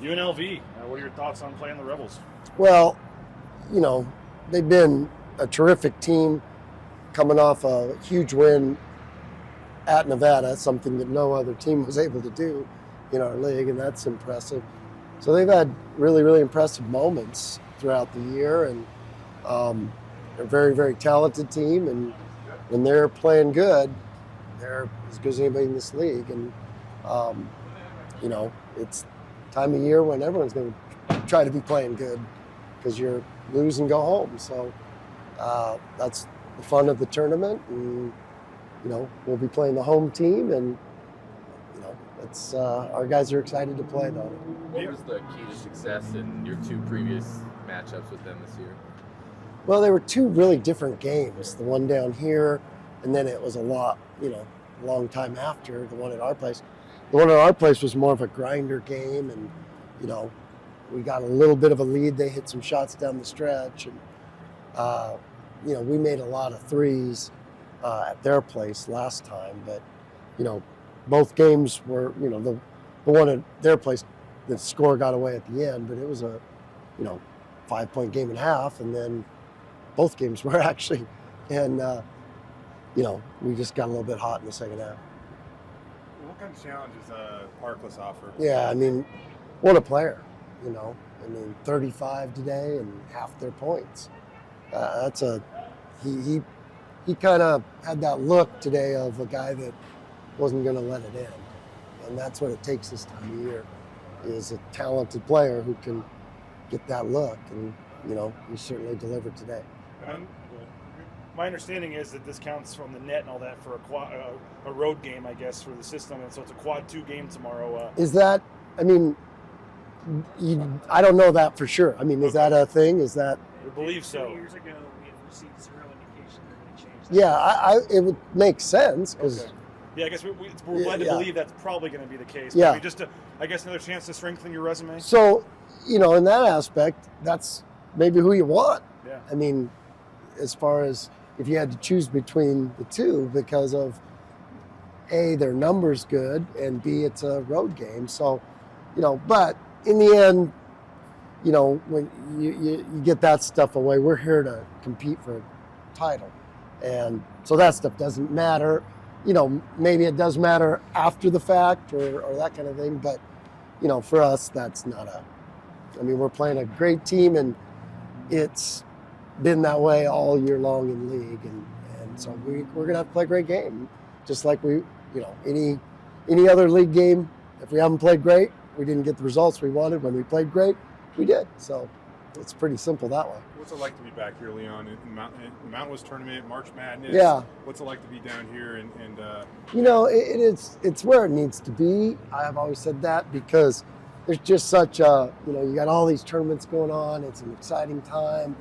UNLV, what are your thoughts on playing the Rebels? Well, they've been a terrific team coming off a huge win at Nevada, something that no other team was able to do in our league, and that's impressive. So they've had really, really impressive moments throughout the year, and they're a very, very talented team, and when they're playing good, they're as good as anybody in this league. And, it's time of year when everyone's going to try to be playing good because you're lose and go home. So that's the fun of the tournament, and we'll be playing the home team, and it's our guys are excited to play though. What was the key to success in your two previous matchups with them this year? Well, they were two really different games. The one down here, and then it was a long time after the one at our place. The one at our place was more of a grinder game, and we got a little bit of a lead. They hit some shots down the stretch, and we made a lot of threes at their place last time. But both games were the one at their place, the score got away at the end, but it was a 5-point game and a half, and then both games were actually, and we just got a little bit hot in the second half. What kind of challenges Parkless offer? Yeah, what a player, 35 today and half their points. He kind of had that look today of a guy that wasn't going to let it end. And that's what it takes this time of year, is a talented player who can get that look. And, he certainly delivered today. My understanding is that this counts from the net and all that for a road game, I guess, for the system. And so it's a quad 2 game tomorrow. Is that, I don't know that for sure. Is that a thing? Is that? I believe so. 2 years ago, we have received zero indication they're going to change that. Yeah, it would make sense because. Okay. Yeah, I guess we're led to believe that's probably going to be the case. Yeah. Maybe just another chance to strengthen your resume. So, in that aspect, that's maybe who you want. Yeah. As far as if you had to choose between the two, because of A, their numbers good, and B, it's a road game. So, but in the end, when you get that stuff away, we're here to compete for a title. And so that stuff doesn't matter. Maybe it does matter after the fact or that kind of thing. But, for us, that's not we're playing a great team, and it's been that way all year long in league. And so we're going to have to play a great game. Just like any other league game, if we haven't played great, we didn't get the results we wanted. When we played great, we did. So it's pretty simple that way. What's it like to be back here, Leon, in Mountain West Tournament, March Madness? Yeah. What's it like to be down here? It's where it needs to be. I've always said that because there's just such you got all these tournaments going on. It's an exciting time.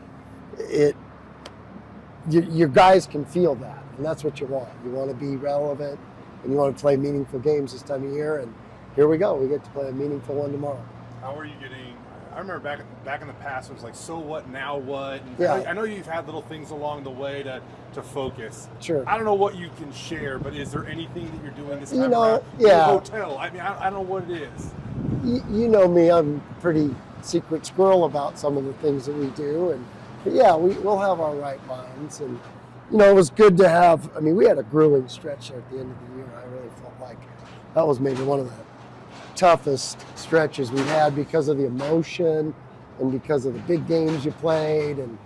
Your guys can feel that, and that's what you want. You want to be relevant, and you want to play meaningful games this time of year, and here we go. We get to play a meaningful one tomorrow. How are you getting? I remember back in the past, it was like, so what, now what? And Yeah. I know you've had little things along the way to focus. Sure. I don't know what you can share, but is there anything that you're doing this time around? yeah. The hotel. I don't know what it is. You know me, I'm pretty secret squirrel about some of the things that we do, but yeah, we'll have our right minds, and it was good to have. We had a grueling stretch there at the end of the year. I really felt like that was maybe one of the toughest stretches we've had because of the emotion and because of the big games you played, and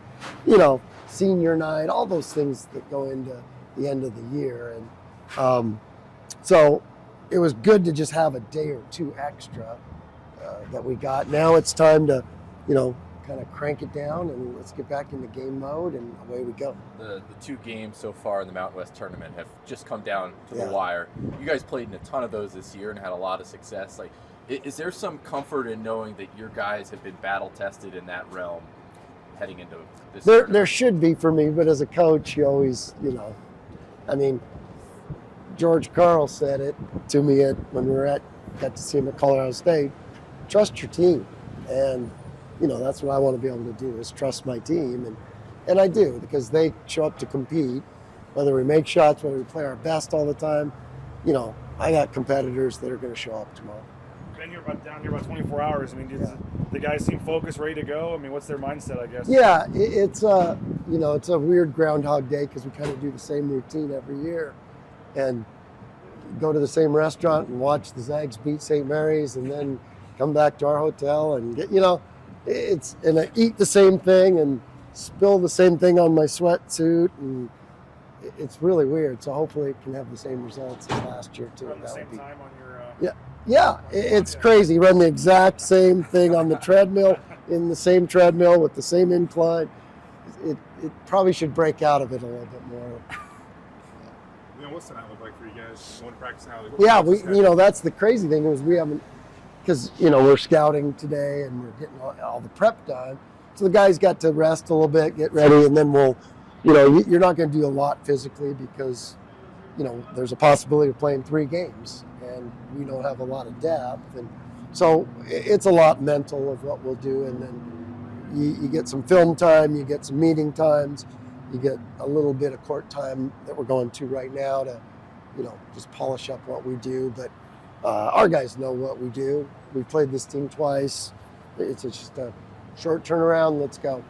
senior night, all those things that go into the end of the year. And so it was good to just have a day or two extra that we got. Now it's time to kind of crank it down, and let's get back into game mode, and away we go. The 2 games so far in the Mountain West tournament have just come down to the wire. You guys played in a ton of those this year and had a lot of success. Is there some comfort in knowing that your guys have been battle tested in that realm heading into this? There should be for me, but as a coach, you always, George Carl said it to me when we got to see him at Colorado State. Trust your team, and that's what I want to be able to do, is trust my team, and I do, because they show up to compete, whether we make shots, whether we play our best all the time. I got competitors that are going to show up tomorrow. been here down here about 24 hours. I mean, the guys seem focused, ready to go. I mean, what's their mindset, I guess? Yeah, it's it's a weird Groundhog Day because we kind of do the same routine every year, and go to the same restaurant and watch the Zags beat St. Mary's, and then come back to our hotel and get and I eat the same thing and spill the same thing on my sweatsuit, and it's really weird. So hopefully it can have the same results as last year too. Around the same time on your. It's crazy. Run the exact same thing on the treadmill, in the same treadmill with the same incline. It probably should break out of it a little bit more. What's tonight look like for you guys? Going to practice now? That's the crazy thing is we haven't, because we're scouting today and we're getting all the prep done. So the guys got to rest a little bit, get ready, and then we'll, you're not going to do a lot physically because, there's a possibility of playing 3 games and we don't have a lot of depth. And so it's a lot mental of what we'll do. And then you get some film time, you get some meeting times, you get a little bit of court time that we're going to right now to, just polish up what we do. But our guys know what we do. We've played this team twice. It's just a short turnaround. Let's go.